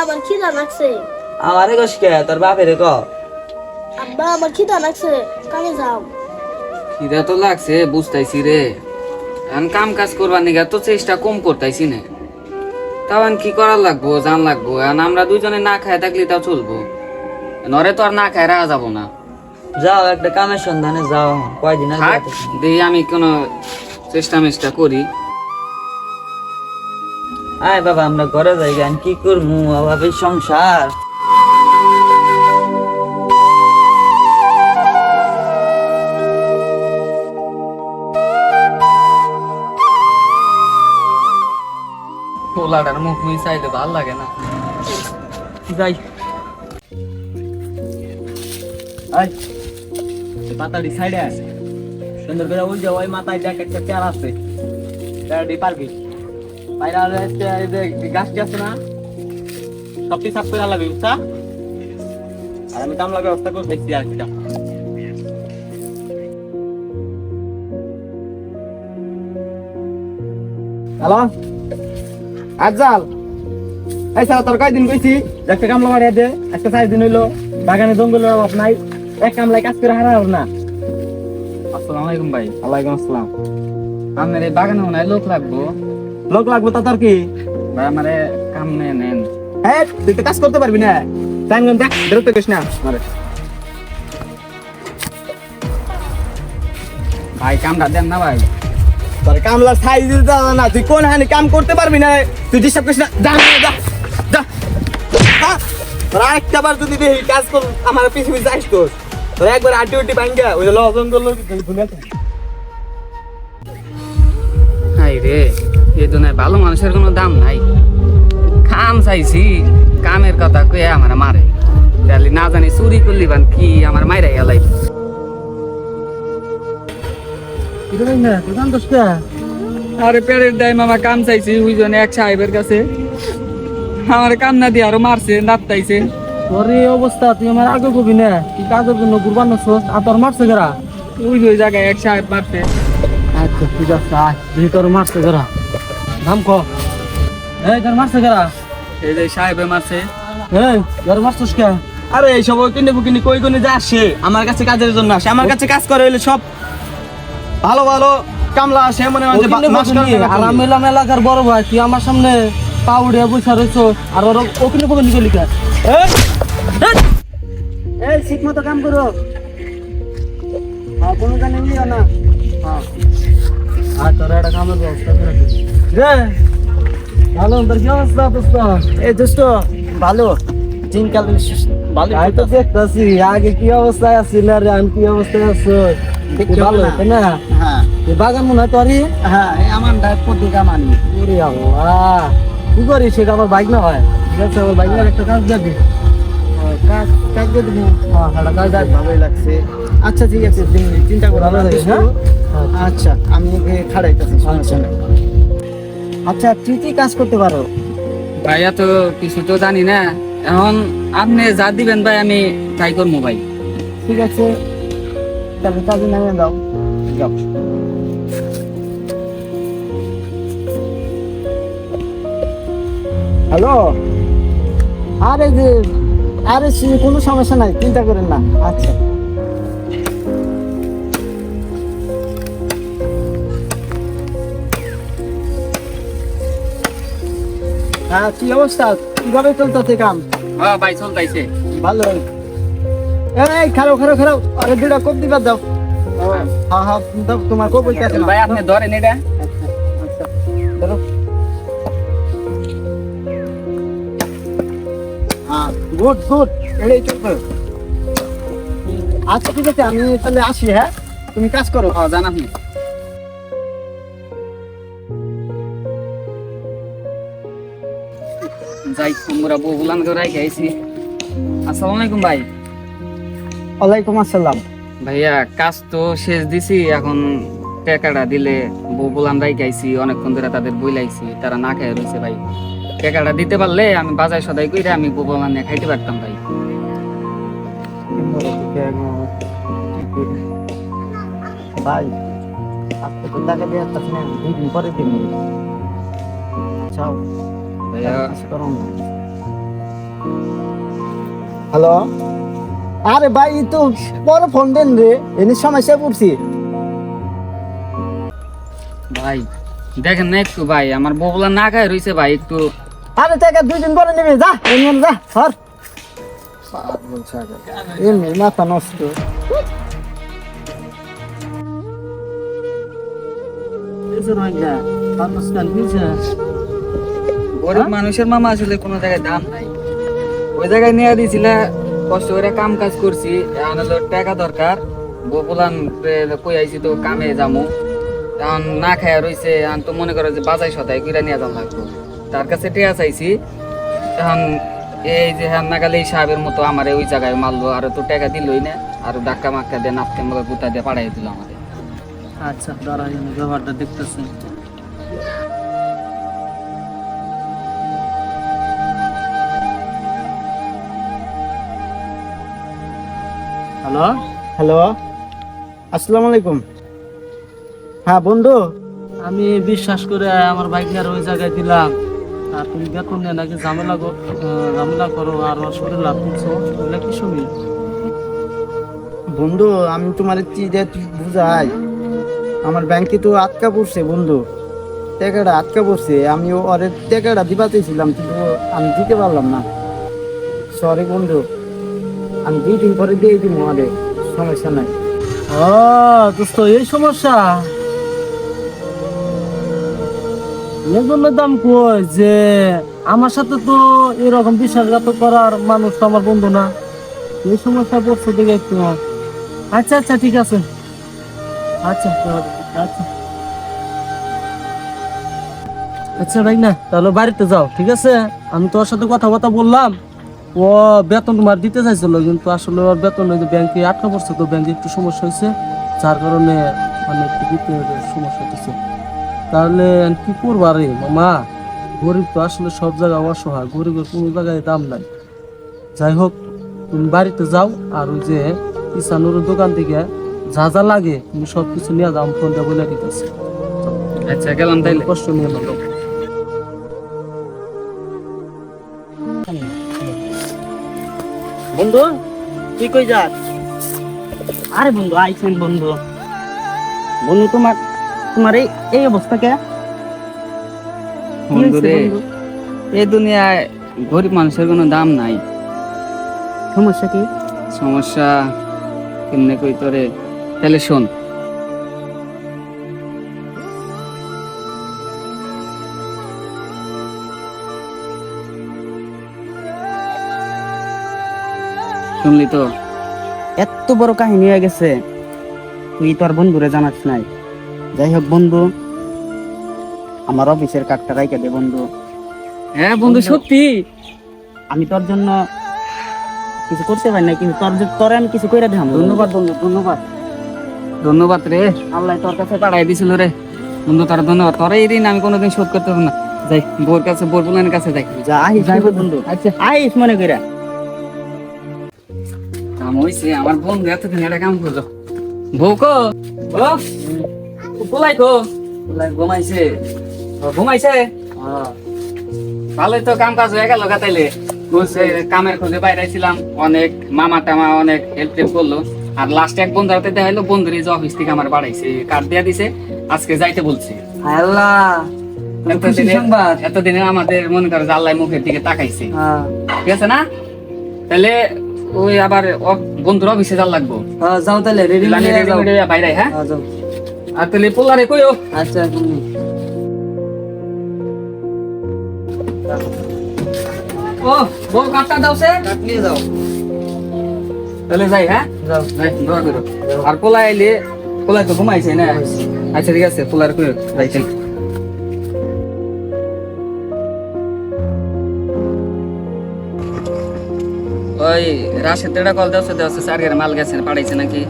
আমার খিদা লাগছে। আমারে কস কে তোর বাপের ক আব্বা আমার খিদা লাগছে, কামে যাও। খিদা তো লাগছে বুঝতাইছি রে, এখন কাম কাজ করবার নিগা তো চেষ্টা কম করতাইছি না। তাও এখন কি করার লাগবো জান লাগবো, এখন আমরা দুইজনে না খায় থাকলে তাও চলবো, নরে তো আর না খায় রাখা যাবো না। যাও একটা কামের সন্ধানে যাও, কয়দিন আর থাক যাইতেছি না। দেখি আমি কোনো চেষ্টা মেষ্টা করি। আয় বাবা আমরা ঘরে যাই, গান কি করবো অভাবে সংসার। পোলাটার মুখ মুই চাইলে ভাল লাগে না। যাই আয় মাথাটি সাইডে আছে, সুন্দর করে ওই যে ওই মাথায় দেখ একটা চেয়ার আছে, চেয়ারটি পারবি বাইরে। আর এই যে গাছটি আছে না, সবটি সাফ করে লাগবে বুঝছা। আর আমি কামলা ব্যবস্থা করে দেখছি আর কি। হ্যালো আজাল, এই স্যার তোর কয়দিন কইছি একটা কামলা বাড়িয়ে দে, আজকে 4 দিন হইলো, বাগানে জঙ্গলের অভাব নাই, এক কামলায় কাজ করে হারাও না। আসসালামু আলাইকুম ভাই। ওয়ালাইকুম আসসালাম। আমার এই বাগানে মনে হয় লোক লাগবো। লোক লাগবে তা তোর কি? ভাই আমারে কাম নেন। হ্যাঁ তুই তো কাজ করতে পারবি না, টাইম দেখ বেরোতে গেছ না আমারে। ভাই কামটা দেন না ভাই। তোর কামলা সাইজ দিতে হবে না, তুই কোন হানি কাম করতে পারবি না, তুই ডিস্টার্ব করিস না, যা যা যা। হ্যাঁ তোর আরেকটা বার যদি দেখি কাজ কর আমার পিছু পিছু যাইস, তোর একবার আটি উটি ভাঙ্গা ওই লজন করলো ভুলে। হাই রে, এই দুনিয়ায় ভালো মানুষের কোনো দাম নাই। কাম চাইছি, কামের কথা কয়ে আমার মারে, তাহলে না জানি চুরি করলি বান কি আমার মাইরা গেলাই। আরে পেটের দায় মামা, কাম চাইছি ওই জন্য এক সাহেবের কাছে, আমার কাম না দিয়ে আরো মারছে, নাপতাইছে। তোর এই অবস্থা তুই আমার আগে কবি না, তুই কাজের জন্য কুরবান নছস, আর তোর মারছে গেরা। ওই জায়গায় এক সাহেব মারছে। আচ্ছা ঠিক আছে, আয় তুই তোর মারছে গেরা, নাম ক। এই তোর মারছে গেরা, এই যে সাহেবে মারছে। এই তোর মারছস কে? আরে এই সব কিনে বুকিনি কই কোনে যা আসে আমার কাছে কাজের জন্য আসে, আমার কাছে কাজ করে হইলে সব ভালো ভালো কামলা আসে, মনে হয় যে মাস করে। আর আমি এলাম এলাকার বড় ভাই, তুই আমার সামনে পাউড়িয়া বসে রইছ, আর ওর ওখানে বকে নিকলি কা। এই ঠিক মতো কাম করো, কোনো জানি নিও না। আর তোর একটা কামের ব্যবস্থা করে দে রে। ভালো তোর কি অবস্থা? এই দোস্ত ভালো, দিনকাল ভালো তো দেখতেছি। আগে কি অবস্থায় আছিল আর আমি কি অবস্থায় আছো ভালো তাই না? হ্যাঁ বাগান মনে হয় তোরই। হ্যাঁ আমার পত্রিকা মানি। ওরে আল্লাহ, কি করিস সেটা? আমার বাইক না হয়, ঠিক আছে আমার বাইক একটা কাজ যাবি, কাজ কাজ করে দেবো। হ্যাঁ কাজ ভালোই লাগছে। আচ্ছা ঠিক আছে, চিন্তা করো না। আচ্ছা আমি খাড়াইতেছি, সমস্যা নেই। আচ্ছা তুই কি কাজ করতে পারো? ভাইয়া তো কিছু তো জানি না, এখন আপনি যা দিবেন ভাই আমি ট্রাই করবো ভাই। ঠিক আছে তাহলে কাজে নামে দাও, যাও। হ্যালো, আরে যে আরে কোনো সমস্যা নাই, চিন্তা করেন না। আচ্ছা হ্যাঁ, কি অবস্থা? কিভাবে চলতেছে কাম? হ্যাঁ ভাই চলতাইছে ভালো। এই খারো খারো খারো, আরে দুটা কোপ দিবা দাও। হ্যাঁ হ্যাঁ দাও, তোমার কোপ হইতে আছে না। ভাই আপনি ধরেন এটা। আচ্ছা ধরো। হ্যাঁ গুড গুড, এটাই চলবে। আচ্ছা ঠিক আছে, আমি তাহলে আসি। হ্যাঁ তুমি কাজ করো। হ্যাঁ জান আপনি। যাই আমরা বগুলান করে রেখে আইছি। আসসালামু আলাইকুম ভাই। ওয়ালাইকুম আসসালাম। ভাইয়া কাজ তো শেষ দিছি, এখন টাকাটা দিলে বগুলান রেখে আইছি, অনেকক্ষণ ধরে তাদের বইলাইছি, তারা না খেয়ে রয়েছে ভাই। টাকাটা দিতে পারলে আমি বাজার সদাই কইরা আমি বগুলান নিয়ে খাইতে পারতাম ভাই। ভাই আজকে তো টাকা দিয়ে আসতেছি না, 2 দিন পরে দিন। চাও ভাইয়া কাজ করো না। হ্যালো, আরে ভাই তো পরে ফোন দেন রে, এনে সমস্যা পড়ছি। ভাই দেখেন না একটু ভাই, আমার বউলা না খায় রইছে ভাই একটু। আরে টাকা 2 দিন পরে নেবে, যা এমনি যা সর। এমনি মাথা নষ্ট। গরিব মানুষের মামা আসলে কোনো জায়গায় দাম নাই। ওই জায়গায় নিয়ে দিয়েছিল, কষ্ট করে কাম কাজ করছি, এখন হলো টাকা দরকার। বউলান কই আইছি তো কামে যামু, এখন না খায়া রইছে। এখন তো মনে করো যে বাজাই সদাই কইরা নিয়ে যাম লাগবো। তার কাছে টেয়া চাইছি, এখন এই যে হ্যাঁ নাগালে এই সাহেবের মতো আমার ওই জায়গায় মারলো, আর তো টাকা দিলই না, আর ধাক্কা মাক্কা দিয়ে নাপকে আমাকে গুতা দিয়ে পাঠাই দিল আমাদের। আচ্ছা দাঁড়াই, ব্যাপারটা দেখতেছি। হ্যালো হ্যালো, আসসালামু আলাইকুম। হ্যাঁ বন্ধু, আমি বিশ্বাস করে আমার বাইক নিয়ে ওই জায়গায় দিলাম, আর তুমি বেতন নিয়ে নাকি ঝামেলা করো আর শরীর লাভ করছো, এগুলো কি শুনি? বন্ধু আমি তোমার বুঝাই, আমার ব্যাংকে তো আটকা পড়ছে বন্ধু, টাকাটা আটকা পড়ছে। আমি ওরে টাকাটা দিবা চেয়েছিলাম, কিন্তু আমি দিতে পারলাম না। সরি বন্ধু, আমি 2 দিন পরে দিয়ে দিব, আমাদের সমস্যা নাই। ও দোস্ত, এই সমস্যা এর জন্য দাম কই যে আমার সাথে তো এরকম বিশ্বাসঘাত করার মানুষ তো আমার বন্ধু না। এই সমস্যা পড়ছে দেখে একটু। আচ্ছা আচ্ছা ঠিক আছে, আচ্ছা আচ্ছা আচ্ছা ভাই, না তাহলে বাড়িতে যাও, ঠিক আছে? আমি তোর সাথে কথাবার্তা বললাম, ও বেতন তোমার দিতে চাইছিল, কিন্তু আসলে ওর বেতন ওই যে ব্যাংকে আটকা পড়ছে, তো ব্যাংকে একটু সমস্যা হয়েছে, যার কারণে মানে একটু দিতে সমস্যা হতেছে। তাহলে কি করবো রে মামা, গরিব তো আসলে সব জায়গায় অসহায়, গরিবের কোনো জায়গায় দাম নাই। যাই হোক, তুমি বাড়িতে যাও, আর ওই যে ইসানুর দোকান থেকে যা যা লাগে তুমি সব কিছু নিয়ে যাও, ফোন দিয়ে বলে দিতেছি। আচ্ছা গেলাম তাইলে। কষ্ট নিয়ে ভালো। বন্ধু তুই কই যাস? আরে বন্ধু আইছেন বন্ধু। বন্ধু তোমার এই অবস্থা কে? বন্ধু রে, এই দুনিয়ায় গরিব মানুষের কোনো দাম নাই। সমস্যা কি? সমস্যা কেমনে কই তোরে, তাহলে শোন। শুনলি তো? এত বড় কাহিনী হয়ে গেছে, তুই তোর বন্ধুরে জানাস নাই। যাই হোক বন্ধু, আমার অফিসের কার্ডটা রাইখা দে বন্ধু। হ্যাঁ বন্ধু সত্যি, আমি তোর জন্য কিছু করতে পারি না, কিন্তু তোরে আমি কিছু কইরা দিলাম। ধন্যবাদ বন্ধু, ধন্যবাদ। ধন্যবাদ রে, আল্লাহ তোর কাছে পাঠাই দিছিল রে বন্ধু, তার ধন্যবাদ। তোরা এই ঋণ আমি কোনোদিন শোধ করতে পারবো না। যাই বোর কাছে, বোর বুলানের কাছে যাই। যা যাই বন্ধু। আচ্ছা আইস মনে কইরা। কাম হইছে, আমার বন্ধু এতদিন একটা কাম করলো। বউকো বলাইকো ঘুমাইছে, ঘুমাইছে। ভালোই তো কাম কাজ হয়ে গেল তাইলে। বলছে কামের খোঁজে বাইরেছিলাম, অনেক মামা টামা অনেক হেল্প টেল্প করলো। আর লাস্টে এক বন্ধুর হাতে দেখাইলো, বন্ধুর এই যে অফিস থেকে আমার বাড়াইছে, কার্ড দিয়া দিছে, আজকে যাইতে বলছে। এতদিনে আমাদের মনে করো যে আল্লাহ মুখের দিকে তাকাইছে, ঠিক আছে না? তাহলে ওই আবার বন্ধুর অফিসে যাওয়া লাগবো। যাও তাহলে রেডি বাইরে। হ্যাঁ আর তাহলে পোলারে কইও। আচ্ছা ও বউ কাটটা দাওছে, কাট নিয়ে যাও। তাহলে যাই। হ্যাঁ যাও। যাই, দোয়া করো। আর পোলা আইলে, পোলা তো ঘুমাইছে না? আচ্ছা ঠিক আছে, পোলারে কইও যাইতে। ওই রাশেদ এটা কল দেওয়া স্যারের মাল গেছে, পাঠাইছে নাকি?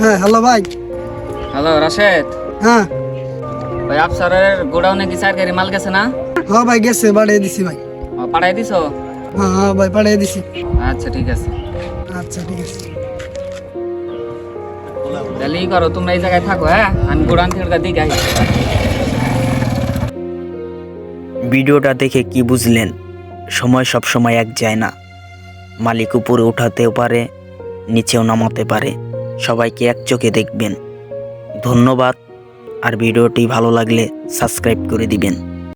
হ্যাঁ হ্যালো ভাই। হ্যালো রাশেদ, হ্যাঁ ওই আফসারের গোডাউনে কি স্যারের মাল গেছে না? হ্যাঁ ভাই গেছে, পাঠিয়ে দিছি ভাই। পাঠাই দিছো? হ্যাঁ ভাই পাঠিয়ে দিছি। আচ্ছা ঠিক আছে। আচ্ছা ঠিক আছে। তাহলে ই করো, তোমরা এই জায়গায় থাকো, হ্যাঁ আমি গোড়ান থেকে দিকে আসি। ভিডিওটা দেখে কি বুঝলেন? সময় সব সময় এক যায় না। মালিক উপরে উঠাতেও পারে, নিচেও নামাতে পারে। সবাইকে এক চোখে দেখবেন। ধন্যবাদ। আর ভিডিওটি ভালো লাগলে সাবস্ক্রাইব করে দিবেন।